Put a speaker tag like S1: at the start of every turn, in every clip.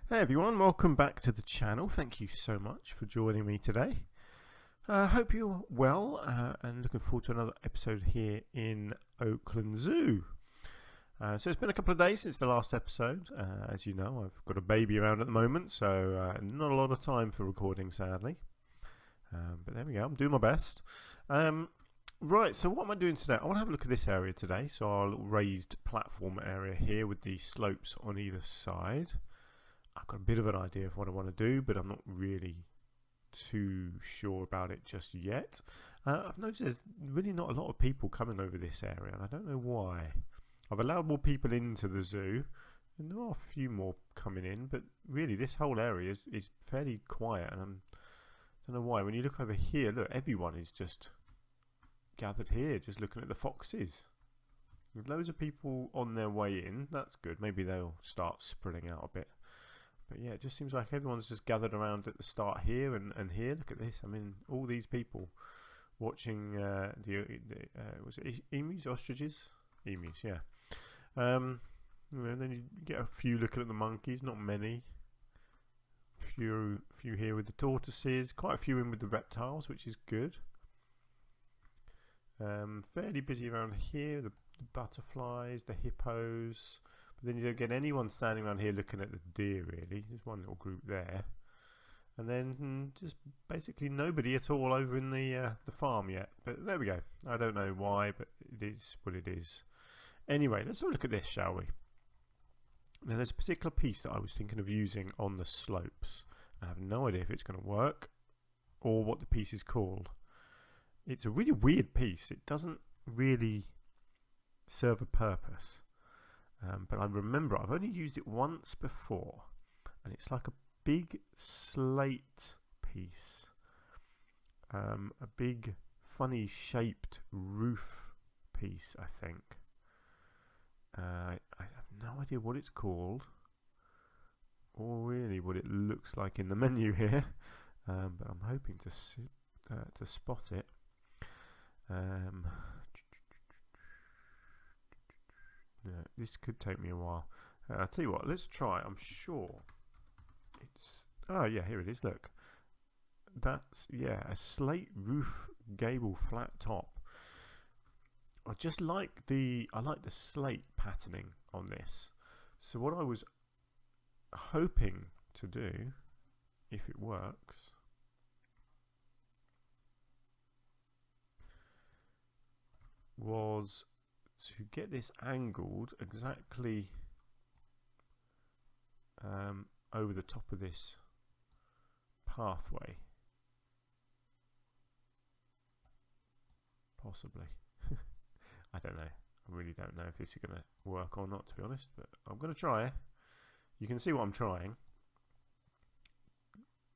S1: Hey everyone, welcome back to the channel. Thank you so much for joining me today. Hope you're well and looking forward to another episode here in Oakland Zoo. So it's been a couple of days since the last episode. As you know, I've got a baby around at the moment, so not a lot of time for recording, sadly. But there we go, I'm doing my best. Right, so what am I doing today? I want to have a look at this area today. So our little raised platform area here with the slopes on either side. I've got a bit of an idea of what I want to do, but I'm not really too sure about it just yet. I've noticed there's really not a lot of people coming over this area, and I don't know why. I've allowed more people into the zoo, and there are a few more coming in, but really this whole area is fairly quiet, and I don't know why. When you look over here, look, everyone is just gathered here, just looking at the foxes. With loads of people on their way in, that's good. Maybe they'll start spreading out a bit. But yeah, it just seems like everyone's just gathered around at the start here and here. Look at this. I mean, all these people watching was it emus, ostriches? Emus, yeah. Then you get a few looking at the monkeys, not many. Few here with the tortoises, quite a few in with the reptiles, which is good. Fairly busy around here, the butterflies, the hippos. But then you don't get anyone standing around here looking at the deer, really. There's one little group there. And then just basically nobody at all over in the farm yet. But there we go. I don't know why, but it is what it is. Anyway, let's have a look at this, shall we? Now, there's a particular piece that I was thinking of using on the slopes. I have no idea if it's going to work or what the piece is called. It's a really weird piece. It doesn't really serve a purpose. But I remember I've only used it once before, and it's like a big slate piece, a big funny shaped roof piece, I think. I have no idea what it's called or really what it looks like in the menu here, but I'm hoping to spot it. Yeah, this could take me a while. I'll tell you what, let's try. I'm sure it's... Oh, yeah, here it is, look. That's, yeah, a slate roof gable flat top. I just like the slate patterning on this. So what I was hoping to do, if it works, was to get this angled exactly over the top of this pathway, possibly. I don't know. I really don't know if this is going to work or not, to be honest, but I'm going to try. You can see what I'm trying.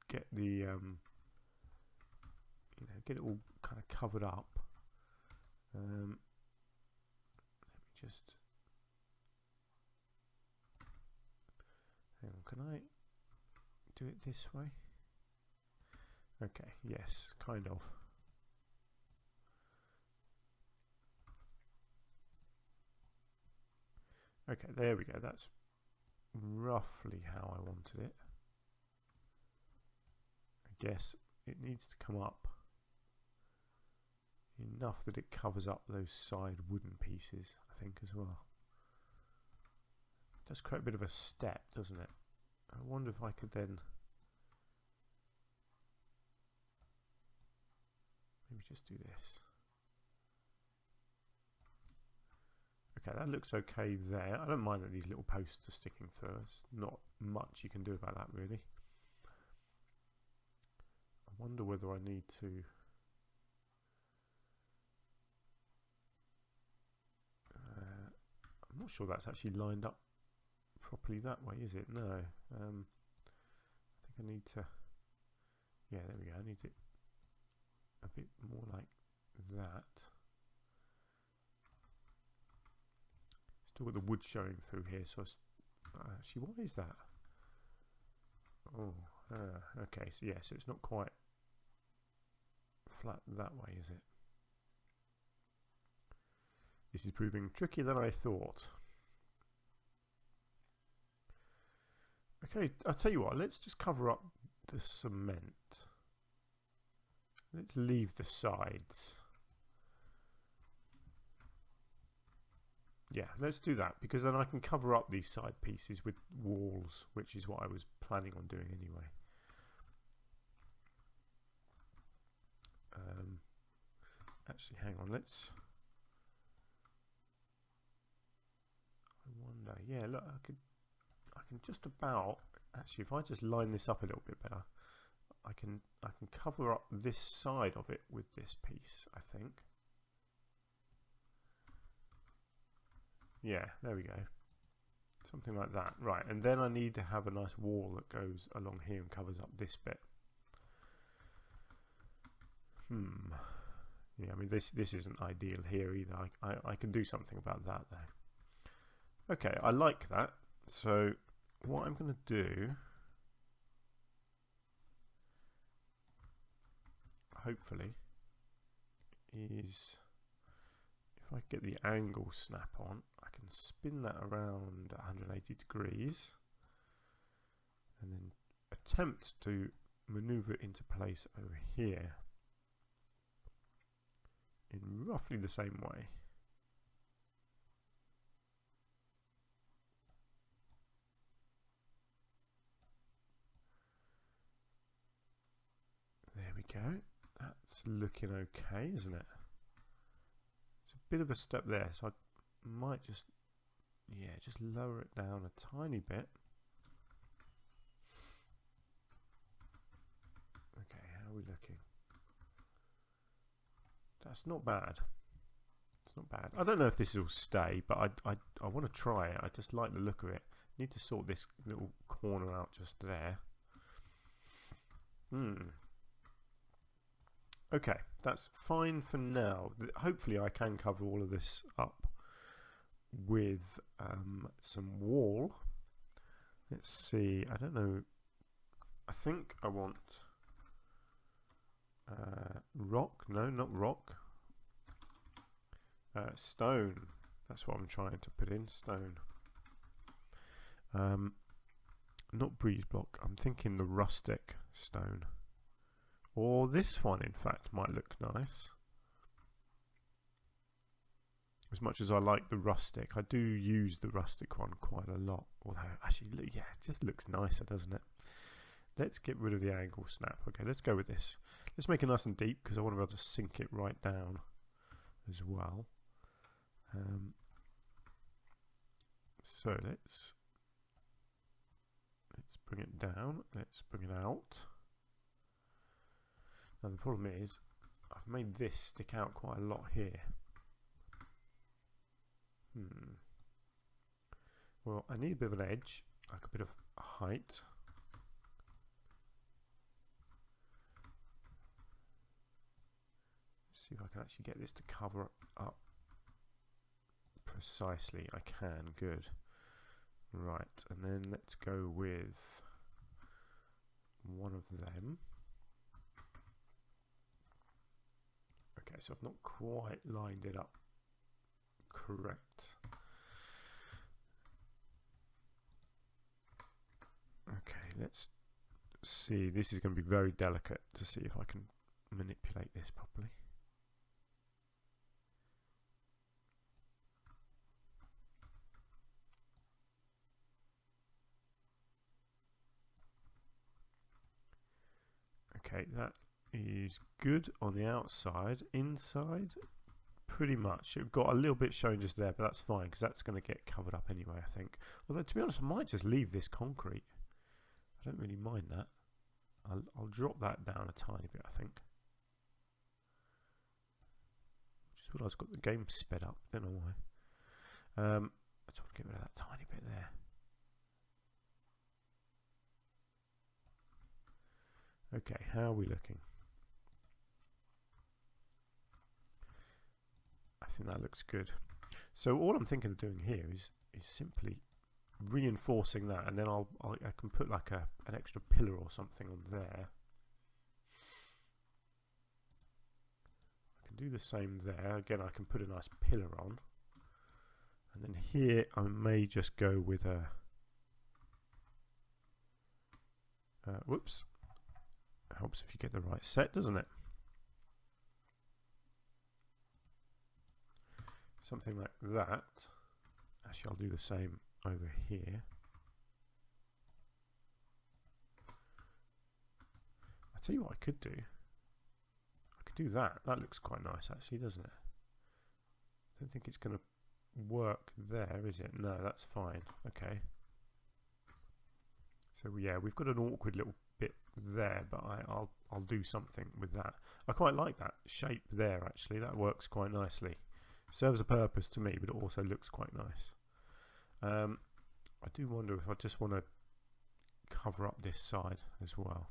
S1: Get the get it all kind of covered up. Let me just hang on, can I do it this way? Okay, yes, kind of. Okay, there we go. That's roughly how I wanted it. I guess it needs to come up enough that it covers up those side wooden pieces, I think, as well. It does create a bit of a step, doesn't it? I wonder if I could then maybe just do this. Okay, that looks okay there. I don't mind that these little posts are sticking through. There's not much you can do about that, really. I wonder whether I need to I'm not sure that's actually lined up properly that way, is it? No. I think I need to... Yeah, there we go. I need it a bit more like that. Still got the wood showing through here, so actually, why is that? Oh, okay. So yeah, so it's not quite flat that way, is it? This is proving trickier than I thought. Okay, I'll tell you what, let's just cover up the cement. Let's leave the sides. Yeah, let's do that, because then I can cover up these side pieces with walls, which is what I was planning on doing anyway. Actually, hang on, let's... I wonder, yeah, look, I can just about... Actually, if I just line this up a little bit better, I can cover up this side of it with this piece, I think. Yeah, there we go. Something like that. Right, and then I need to have a nice wall that goes along here and covers up this bit. Yeah, I mean, this isn't ideal here either. I can do something about that though. Okay, I like that. So what I'm going to do, hopefully, is if I get the angle snap on, I can spin that around 180 degrees and then attempt to maneuver it into place over here in roughly the same way. There we go. That's looking okay, isn't it? It's a bit of a step there, so I might just, yeah, just lower it down a tiny bit. Okay, how are we looking? That's not bad. It's not bad. I don't know if this will stay, but I want to try it. I just like the look of it. Need to sort this little corner out just there. Okay, that's fine for now. Hopefully I can cover all of this up with some wall. Let's see, I don't know, I think I want rock, no, not rock, stone, that's what I'm trying to put in, stone. Not breeze block, I'm thinking the rustic stone. Or this one, in fact, might look nice. As much as I like the rustic, I do use the rustic one quite a lot. Although, actually, yeah, it just looks nicer, doesn't it? Let's get rid of the angle snap. Okay, let's go with this. Let's make it nice and deep because I want to be able to sink it right down as well. So let's bring it down. Let's bring it out. Now the problem is, I've made this stick out quite a lot here. Well, I need a bit of an edge, like a bit of height. Let's see if I can actually get this to cover up precisely. I can, good. Right, and then let's go with one of them. Okay, so I've not quite lined it up correct. Okay, let's see. This is going to be very delicate to see if I can manipulate this properly. Okay, that is good on the outside. Inside, pretty much. It got a little bit shown just there, but that's fine because that's going to get covered up anyway, I think. Although, to be honest, I might just leave this concrete. I don't really mind that. I'll drop that down a tiny bit, I think. Just realised I've got the game sped up. Don't know why. I just want to get rid of that tiny bit there. Okay, how are we looking? I think that looks good. So all I'm thinking of doing here is simply reinforcing that, and then I can put like an extra pillar or something on there. I can do the same there. Again, I can put a nice pillar on, and then here I may just go with a Whoops. Helps if you get the right set, doesn't it? Something like that. Actually, I'll do the same over here. I'll tell you what I could do. I could do that. That looks quite nice, actually, doesn't it? I don't think it's going to work there, is it? No, that's fine. Okay. So yeah, we've got an awkward little bit there, but I'll do something with that. I quite like that shape there, actually. That works quite nicely. Serves a purpose to me, but it also looks quite nice. I do wonder if I just want to cover up this side as well.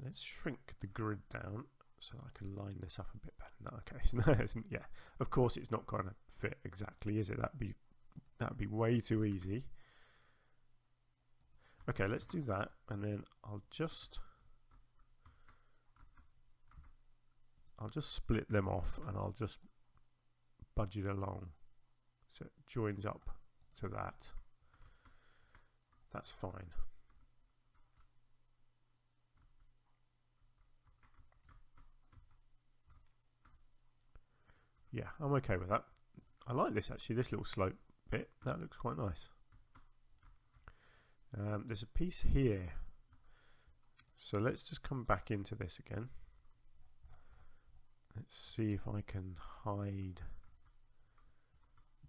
S1: Let's shrink the grid down so I can line this up a bit better. No, okay, so no, isn't, yeah. Of course, it's not going to fit exactly, is it? That'd be way too easy. Okay, let's do that, and then I'll just split them off, and I'll just budge it along so it joins up to that. That's fine. Yeah, I'm okay with that. I like this actually, this little slope bit. That looks quite nice. There's a piece here. So let's just come back into this again. Let's see if I can hide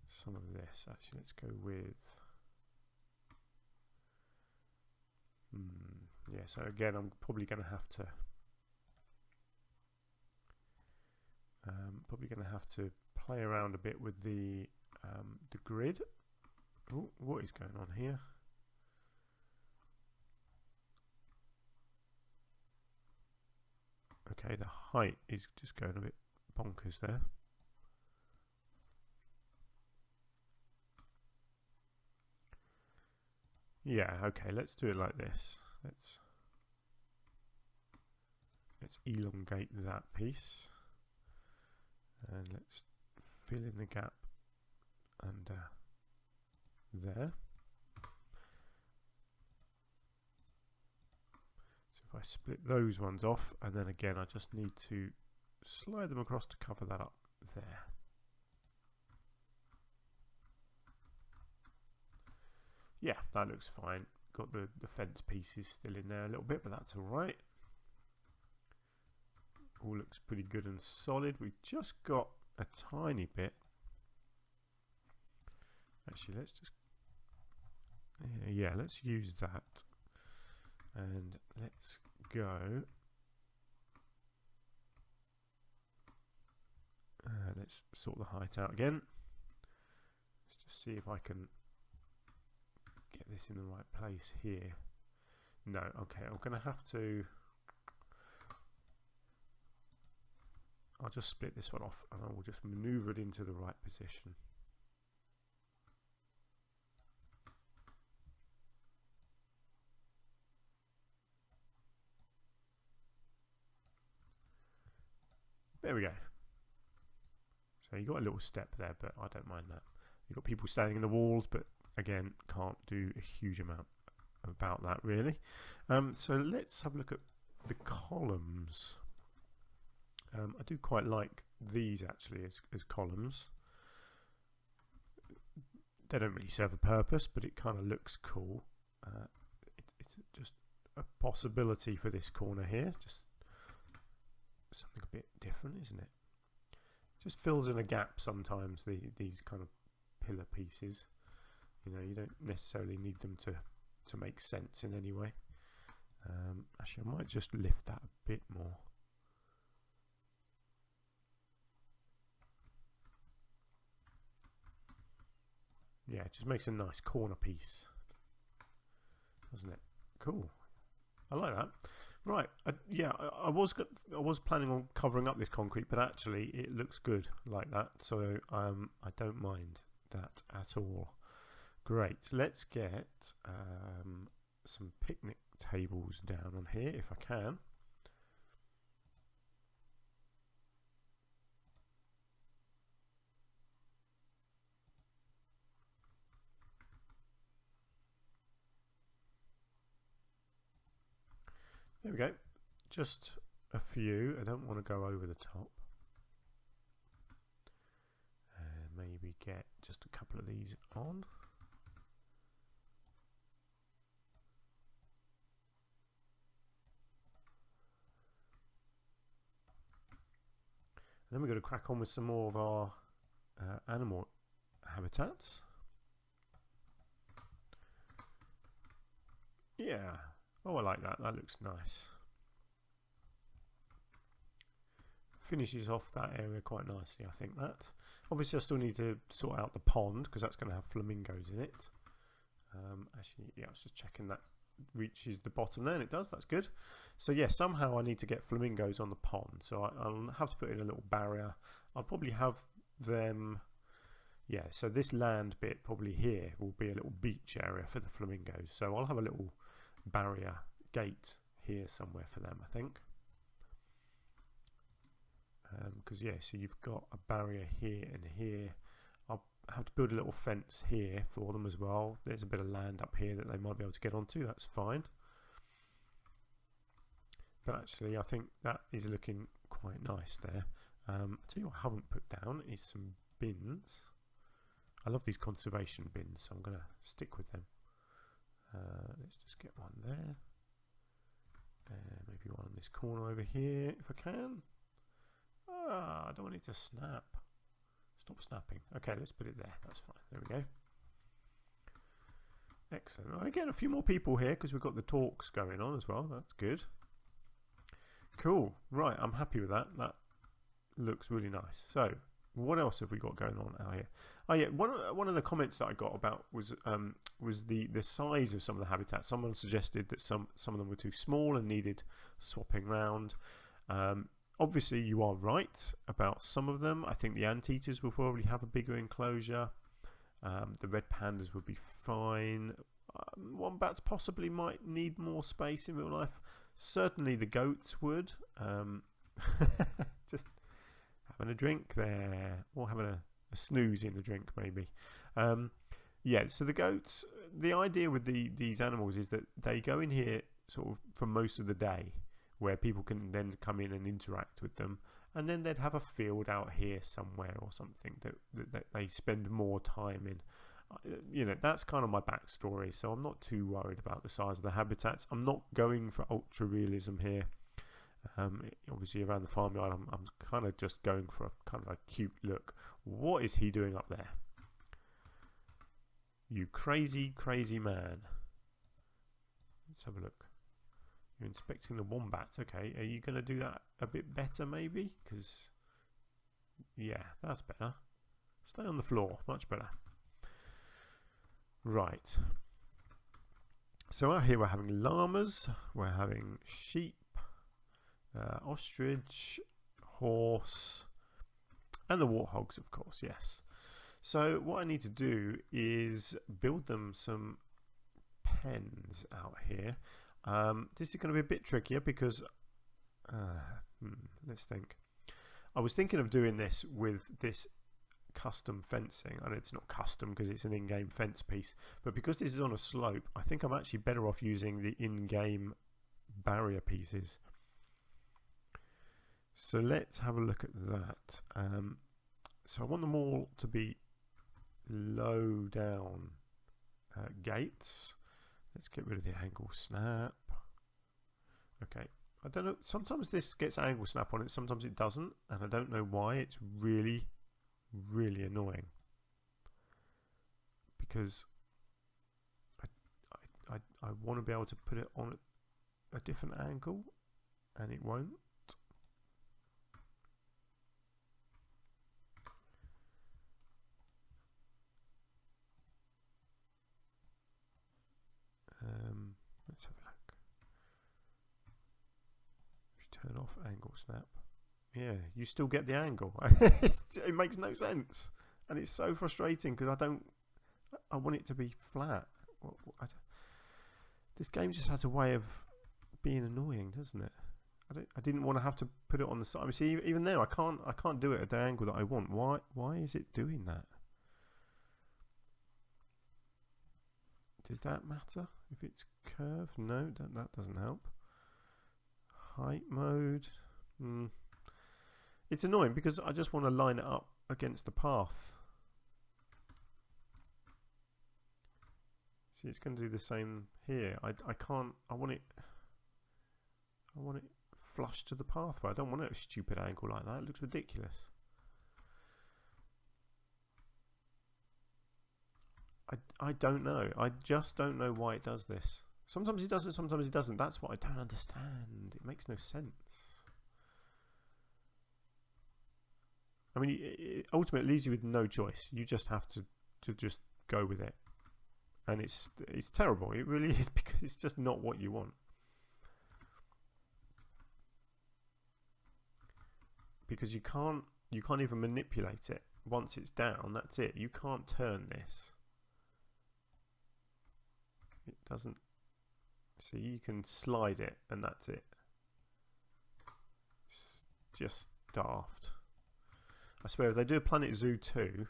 S1: some of this. Actually, let's go with... yeah, so again, I'm probably going to have to... play around a bit with the grid. Ooh, what is going on here? Okay, the height is just going a bit bonkers there. Yeah, okay, let's do it like this. Let's elongate that piece. And let's fill in the gap under there. So if I split those ones off, and then again I just need to slide them across to cover that up there. Yeah, that looks fine. Got the fence pieces still in there a little bit, but that's alright. All looks pretty good and solid. We've just got a tiny bit. Actually, let's just... yeah, let's use that. And let's go... let's sort the height out again. Let's just see if I can get this in the right place here. No, okay, I'm going to have to... I'll just split this one off and I will just maneuver it into the right position. There we go. So you got a little step there, but I don't mind that. You've got people standing in the walls, but again, can't do a huge amount about that really. So let's have a look at the columns. I do quite like these actually as columns. They don't really serve a purpose, but it kind of looks cool. It's just a possibility for this corner here. Just something a bit different, isn't it? Just fills in a gap sometimes, these kind of pillar pieces. You know, you don't necessarily need them to make sense in any way. Actually, I might just lift that a bit more. Yeah, it just makes a nice corner piece, doesn't it? Cool. I like that. Right. Yeah, I was planning on covering up this concrete, but actually it looks good like that. So I don't mind that at all. Great. Let's get some picnic tables down on here if I can. There we go. Just a few. I don't want to go over the top. Maybe get just a couple of these on. Then we're going to crack on with some more of our animal habitats. Yeah. Oh, I like that. That looks nice. Finishes off that area quite nicely, I think that. Obviously, I still need to sort out the pond because that's going to have flamingos in it. Actually, yeah, I was just checking that reaches the bottom there, and it does. That's good. So yeah, somehow I need to get flamingos on the pond. So I'll have to put in a little barrier. I'll probably have them. Yeah, so this land bit probably here will be a little beach area for the flamingos. So I'll have a little barrier gate here somewhere for them, I think. Because yeah, so you've got a barrier here and here. I'll have to build a little fence here for them as well. There's a bit of land up here that they might be able to get onto. That's fine. But actually, I think that is looking quite nice there. I'll tell you what I haven't put down is some bins. I love these conservation bins, so I'm going to stick with them. Let's just get one there. Maybe one in this corner over here if I can. Ah, I don't want it to snap. Stop snapping. Okay, let's put it there. That's fine. There we go. Excellent. I get a few more people here because we've got the talks going on as well. That's good. Cool. Right, I'm happy with that. That looks really nice. So, what else have we got going on out here? Oh yeah, one of the comments that I got about was the size of some of the habitats. Someone suggested that some of them were too small and needed swapping round. Obviously, you are right about some of them. I think the anteaters will probably have a bigger enclosure. The red pandas would be fine. Wombats possibly might need more space in real life. Certainly the goats would. Just having a drink there. Or having a snooze in the drink maybe. Yeah, so the goats, the idea with these animals is that they go in here sort of for most of the day, where people can then come in and interact with them, and then they'd have a field out here somewhere or something that they spend more time in. You know, that's kind of my backstory, so I'm not too worried about the size of the habitats. I'm not going for ultra realism here. Obviously around the farmyard I'm kind of just going for a kind of a cute look. What is he doing up there? You crazy man. Let's have a look. You're inspecting the wombats. Okay, are you going to do that a bit better maybe? Because, yeah, that's better. Stay on the floor. Much better. Right. So out here we're having llamas. We're having sheep, ostrich, horse, and the warthogs, of course, yes. So what I need to do is build them some pens out here. This is going to be a bit trickier because let's think. I was thinking of doing this with this custom fencing. I know it's not custom because it's an in-game fence piece, but because this is on a slope, I think I'm actually better off using the in-game barrier pieces. So let's have a look at that. So I want them all to be low down gates. Let's get rid of the angle snap. Okay, I don't know, sometimes this gets angle snap on it, sometimes it doesn't, and I don't know why. It's really annoying because I want to be able to put it on a different angle and it won't. Let's have a look. If you turn off angle snap, yeah, you still get the angle. It makes no sense, and it's so frustrating because I want it to be flat. This game just has a way of being annoying, doesn't it? I didn't want to have to put it on the side. I mean, see, even there, I can't do it at the angle that I want. Why is it doing that? Does that matter if it's curved? No, that doesn't help. Height mode. It's annoying because I just want to line it up against the path. See, it's going to do the same here. I can't. I want it flush to the pathway. I don't want it at a stupid angle like that. It looks ridiculous. I don't know. I just don't know why it does this. Sometimes it does it, sometimes it doesn't. That's what I don't understand. It makes no sense. I mean, it ultimately leaves you with no choice. You just have to just go with it. And it's terrible. It really is, because it's just not what you want. Because you can't even manipulate it. Once it's down, that's it. You can't turn this. It doesn't. See, you can slide it and that's it. It's just daft. I swear, if they do a Planet Zoo 2,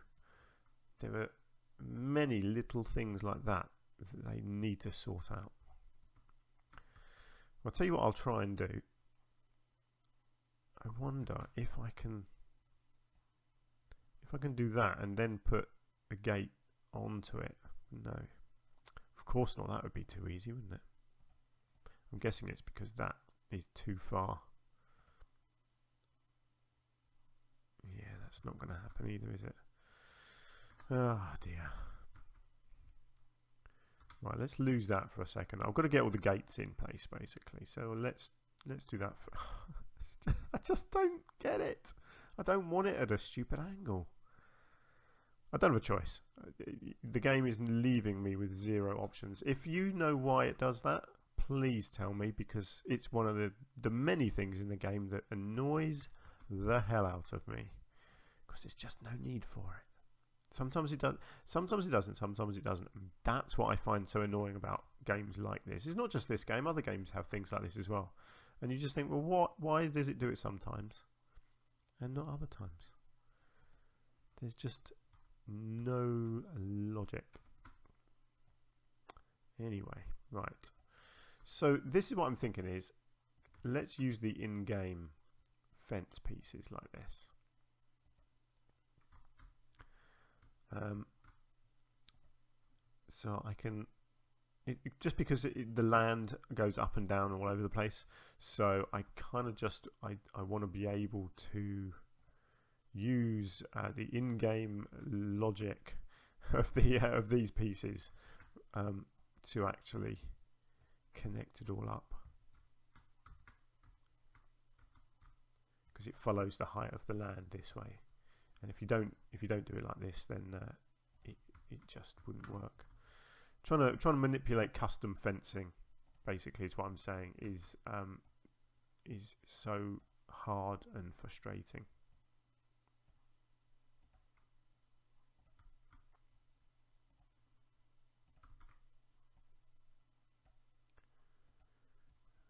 S1: there are many little things like that they need to sort out. I'll tell you what I'll try and do. I wonder if I can do that and then put a gate onto it. No. Of course not, that would be too easy, wouldn't it? I'm guessing it's because that is too far. Yeah, that's not going to happen either, is it? Oh dear. Right, let's lose that for a second. I've got to get all the gates in place, basically. So let's do that. I just don't get it. I don't want it at a stupid angle. I don't have a choice. The game is leaving me with zero options. If you know why it does that, please tell me, because it's one of the many things in the game that annoys the hell out of me. Because there's just no need for it. Sometimes it does, sometimes it doesn't, sometimes it doesn't. And that's what I find so annoying about games like this. It's not just this game, other games have things like this as well. And you just think, well, why does it do it sometimes and not other times? There's just no logic. Anyway, right. So this is what I'm thinking is, let's use the in-game fence pieces like this. So I can, just because the land goes up and down all over the place, so I kind of just, I want to be able to use the in-game logic of these pieces to actually connect it all up, because it follows the height of the land this way. And if you don't do it like this, then it just wouldn't work. Trying to manipulate custom fencing, basically, is what I'm saying, is so hard and frustrating.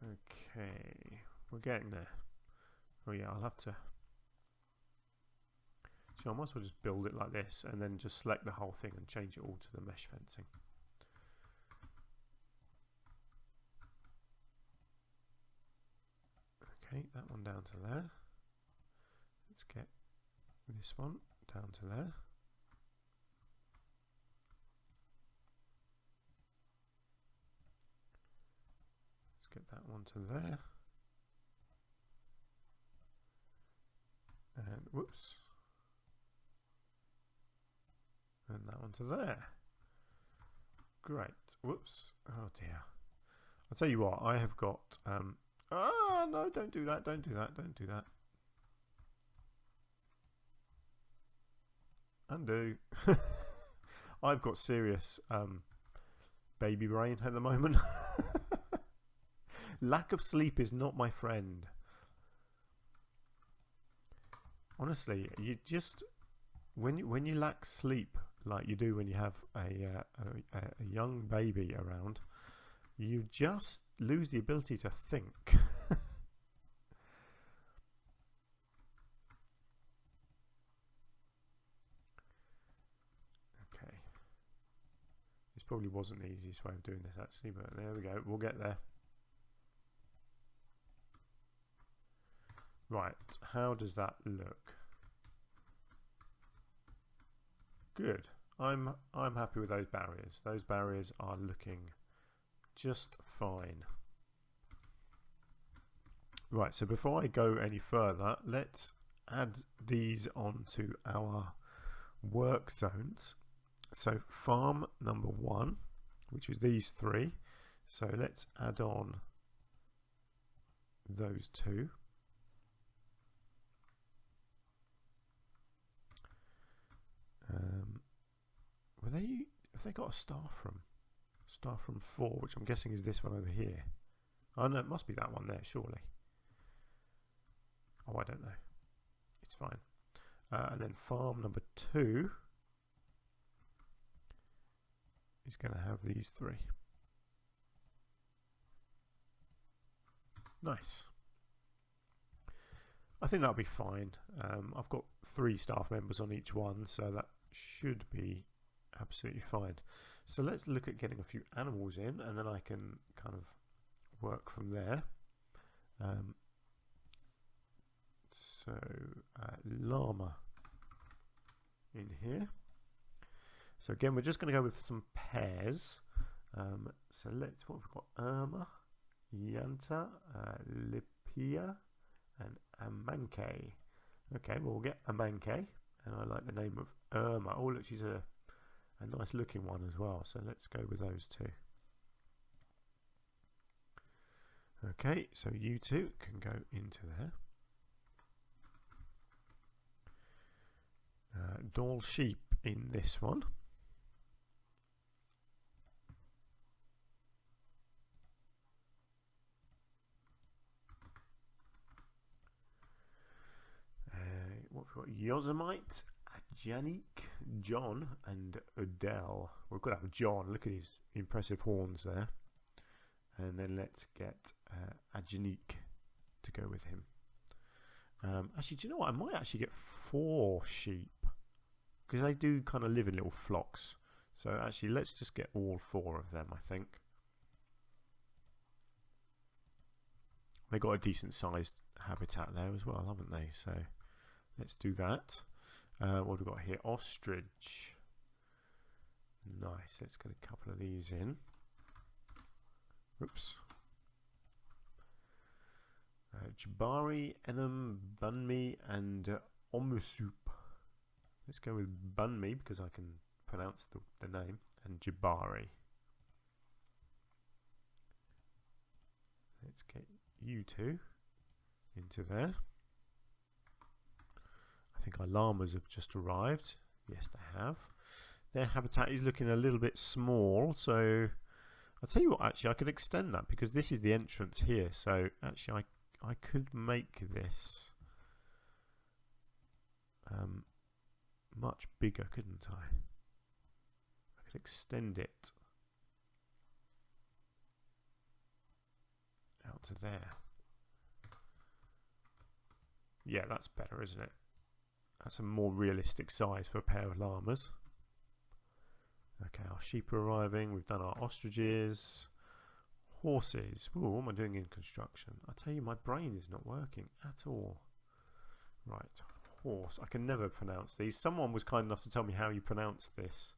S1: Okay, we're getting there. Oh yeah, I'll have to. So I might as well just build it like this and then just select the whole thing and change it all to the mesh fencing. Okay, that one down to there. Let's get this one down to there. Let's get that one to there. And whoops. And that one to there. Great. Whoops. Oh dear. I'll tell you what, I have got no, don't do that, don't do that, don't do that. Undo. I've got serious baby brain at the moment. Lack of sleep is not my friend. Honestly, you just when you lack sleep like you do when you have a young baby around, you just lose the ability to think. Okay, this probably wasn't the easiest way of doing this actually, but there we go, we'll get there. Right, how does that look? Good. I'm happy with those barriers. Those barriers are looking just fine. Right, so before I go any further, let's add these onto our work zones. So farm number 1, which is these 3. So let's add on those 2. Have they got a staff room? Staff room 4, which I'm guessing is this one over here. Oh no, it must be that one there, surely. Oh, I don't know. It's fine. And then farm number 2 is going to have these 3. Nice. I think that'll be fine. I've got 3 staff members on each one, so that should be absolutely fine. So let's look at getting a few animals in, and then I can kind of work from there. So llama in here. So again, we're just going to go with some pairs. So let's, what have we got? Irma, Yanta, Lipia, and Amanke. Okay, well, we'll get Amanke, and I like the name of Irma. Oh, look, she's a nice looking one as well. So let's go with those 2. Okay, so you 2 can go into there. Doll sheep in this one. What have we got? Yosemite, Janik, John, and Odell. We've got to have John. Look at his impressive horns there. And then let's get Ajanik to go with him. Actually, do you know what? I might actually get 4 sheep, because they do kind of live in little flocks. So actually, let's just get all 4 of them, I think. They've got a decent sized habitat there as well, haven't they? So let's do that. What have we got here? Ostrich. Nice. Let's get a couple of these in. Oops. Jabari, Enum, Bunmi, and Omusup. Let's go with Bunmi because I can pronounce the name, and Jabari. Let's get you 2 into there. I think our llamas have just arrived. Yes, they have. Their habitat is looking a little bit small, so I'll tell you what, actually I could extend that, because this is the entrance here. So actually I could make this much bigger, couldn't I? I could extend it out to there. Yeah, that's better, isn't it? That's a more realistic size for a pair of llamas. Okay, our sheep are arriving. We've done our ostriches. Horses. Ooh, what am I doing in construction? I tell you, my brain is not working at all. Right, horse. I can never pronounce these. Someone was kind enough to tell me how you pronounce this,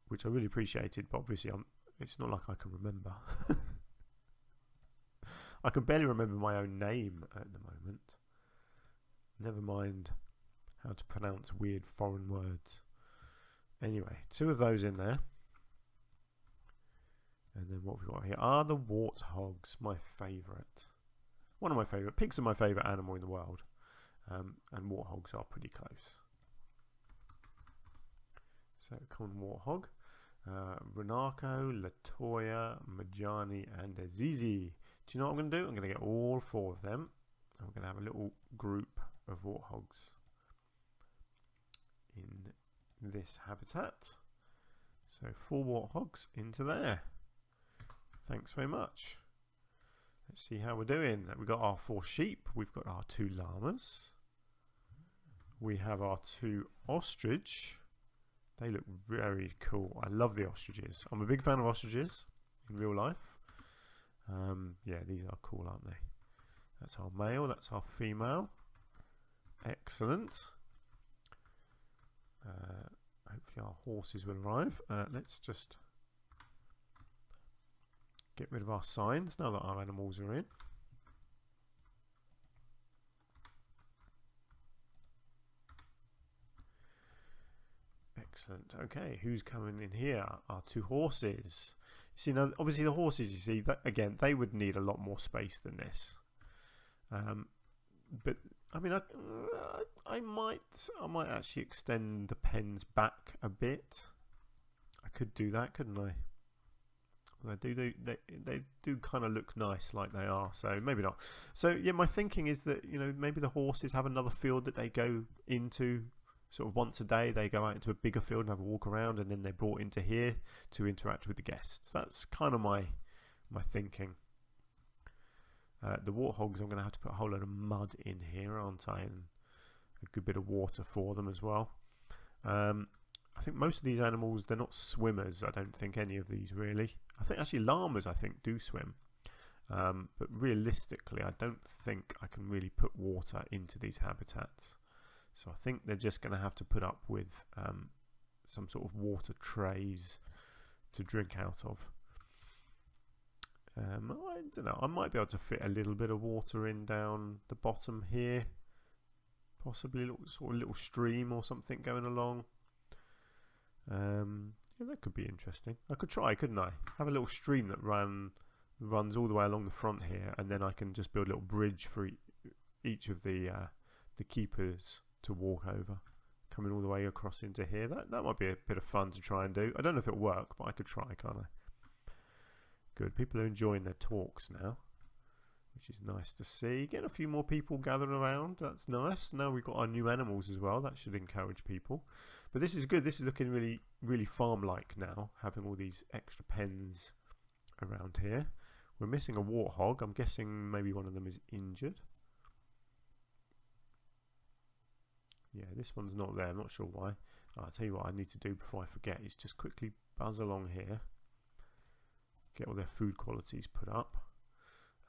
S1: which I really appreciated, but obviously it's not like I can remember. I can barely remember my own name at the moment. Never mind how to pronounce weird foreign words. Anyway, 2 of those in there. And then what we've got here are the warthogs, my favourite. One of my favourite. Pigs are my favourite animal in the world. And warthogs are pretty close. So, common warthog. Renarco, Latoya, Majani, and Azizi. Do you know what I'm going to do? I'm going to get all 4 of them. I'm going to have a little group of warthogs in this habitat. So 4 warthogs into there. Thanks very much. Let's see how we're doing. We've got our 4 sheep. We've got our 2 llamas. We have our 2 ostrich. They look very cool. I love the ostriches. I'm a big fan of ostriches in real life. Yeah, these are cool, aren't they? That's our male, that's our female. Excellent. Hopefully our horses will arrive. Let's just get rid of our signs now that our animals are in. Excellent. Okay, who's coming in here? Our 2 horses. See, now obviously the horses, you see, that again, they would need a lot more space than this. But I mean, I might actually extend the pens back a bit. I could do that, couldn't I? They do kind of look nice like they are, so maybe not. So yeah, my thinking is that, you know, maybe the horses have another field that they go into sort of once a day. They go out into a bigger field and have a walk around, and then they're brought into here to interact with the guests. That's kind of my thinking. The warthogs, I'm going to have to put a whole load of mud in here, aren't I? And a good bit of water for them as well. I think most of these animals, they're not swimmers. I don't think any of these really. I think actually llamas, I think, do swim. But realistically, I don't think I can really put water into these habitats. So I think they're just going to have to put up with some sort of water trays to drink out of. I don't know, I might be able to fit a little bit of water in down the bottom here. Possibly a little stream or something going along. Yeah, that could be interesting. I could try, couldn't I? Have a little stream that runs all the way along the front here, and then I can just build a little bridge for each of the keepers to walk over, coming all the way across into here. That might be a bit of fun to try and do. I don't know if it'll work, but I could try, can't I? Good. People are enjoying their talks now, which is nice to see. Getting a few more people gathered around. That's nice. Now we've got our new animals as well. That should encourage people. But this is good. This is looking really, really farm-like now, having all these extra pens around here. We're missing a warthog. I'm guessing maybe one of them is injured. Yeah, this one's not there. I'm not sure why. I'll tell you what I need to do before I forget is just quickly buzz along here. Get all their food qualities put up.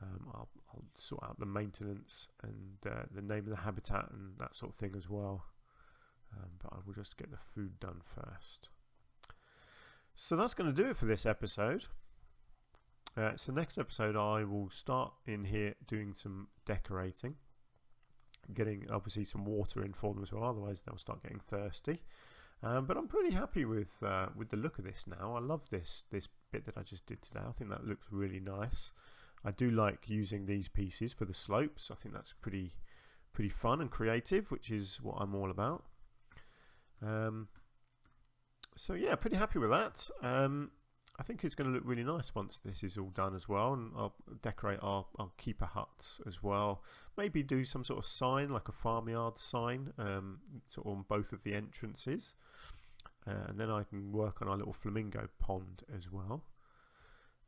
S1: I'll sort out the maintenance and the name of the habitat and that sort of thing as well. But I will just get the food done first. So that's going to do it for this episode. So next episode I will start in here doing some decorating. Getting obviously some water in for them as well, otherwise they'll start getting thirsty. But I'm pretty happy with the look of this now. I love this bit that I just did today. I think that looks really nice. I do like using these pieces for the slopes. I think that's pretty fun and creative, which is what I'm all about. So yeah, pretty happy with that. I think it's going to look really nice once this is all done as well, and I'll decorate our keeper huts as well. Maybe do some sort of sign, like a farmyard sign, sort of on both of the entrances. And then I can work on our little flamingo pond as well.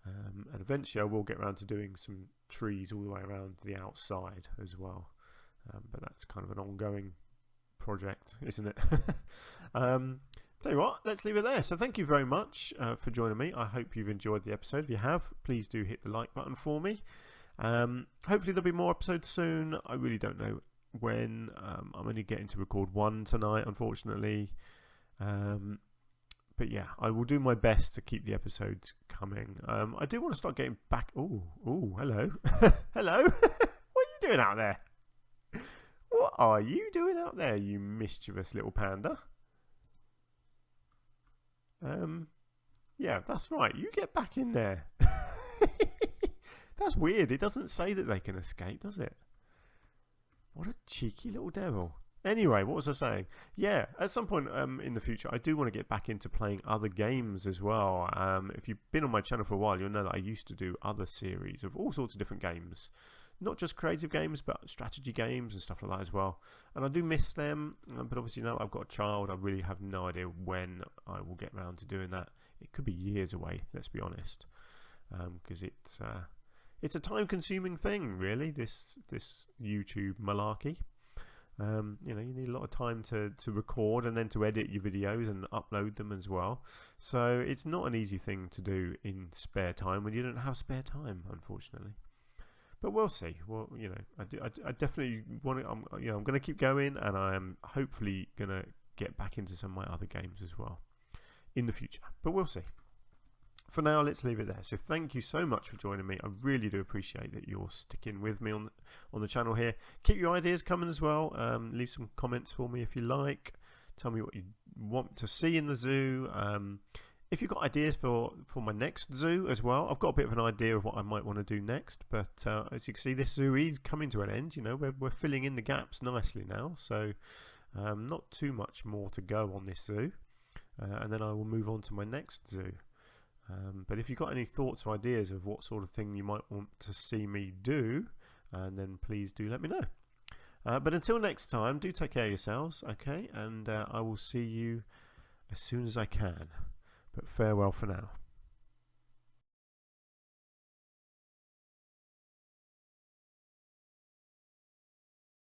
S1: And eventually I will get around to doing some trees all the way around the outside as well. But that's kind of an ongoing project, isn't it? Tell you what, let's leave it there. So thank you very much for joining me. I hope you've enjoyed the episode. If you have, please do hit the like button for me. Hopefully there'll be more episodes soon. I really don't know when. I'm only getting to record one tonight, unfortunately. But yeah, I will do my best to keep the episodes coming. I do want to start getting back. Oh, hello. Hello. What are you doing out there? What are you doing out there, you mischievous little panda? Yeah, that's right. You get back in there. That's weird. It doesn't say that they can escape, does it? What a cheeky little devil. Anyway, what was I saying? Yeah, at some point in the future, I do want to get back into playing other games as well. If you've been on my channel for a while, you'll know that I used to do other series of all sorts of different games. Not just creative games, but strategy games and stuff like that as well. And I do miss them, but obviously now that I've got a child, I really have no idea when I will get around to doing that. It could be years away, let's be honest, because it's a time-consuming thing, really, this YouTube malarkey. You know, you need a lot of time to record and then to edit your videos and upload them as well. So it's not an easy thing to do in spare time when you don't have spare time, unfortunately. but we'll see. Well, you know, I definitely want to. I'm going to keep going, and I am hopefully going to get back into some of my other games as well in the future. But we'll see. For now, let's leave it there. So thank you so much for joining me. I really do appreciate that you're sticking with me on the channel here. Keep your ideas coming as well. Leave some comments for me if you like. Tell me what you want to see in the zoo. If you've got ideas for my next zoo as well, I've got a bit of an idea of what I might want to do next. But as you can see, this zoo is coming to an end. You know, we're filling in the gaps nicely now. So not too much more to go on this zoo. And then I will move on to my next zoo. But if you've got any thoughts or ideas of what sort of thing you might want to see me do, then please do let me know. But until next time, do take care of yourselves, okay? And I will see you as soon as I can. But farewell for now.